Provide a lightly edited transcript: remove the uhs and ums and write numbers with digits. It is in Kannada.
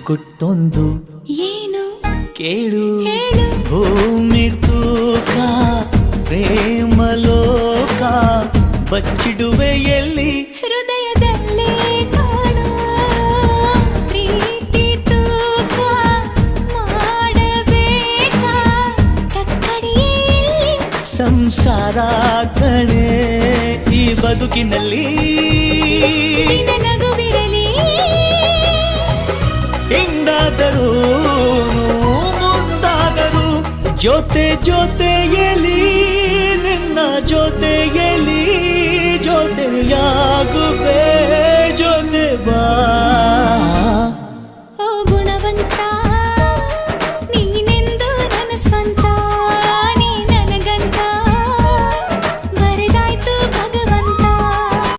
ಗುಟ್ಟೊಂದು ಏನು ಕೇಳು ಹೇಳು ಭೂಮಿ ತೂಕ ಪ್ರೇಮಲೋಕ ಬಚ್ಚಿಡುವೆ ಎಲ್ಲಿ ಹೃದಯದಲ್ಲೇ ಕಾಣು ಪ್ರೀತಿ ತೂಕ ಮಾಡಬೇಕಾ ಕಕ್ಕಡಿಯಲ್ಲಿ ಸಂಸಾರ ಕಣೆ ಈ ಬದುಕಿನಲ್ಲಿ ನಿನ್ನ ನಗುವಿರಲಿ ಹಿಂದಾದರೂ ಮುಂದಾದರೂ ಜೊತೆ ಜೊತೆಯಲಿ ನಿನ್ನ ಜೊತೆಯಲಿ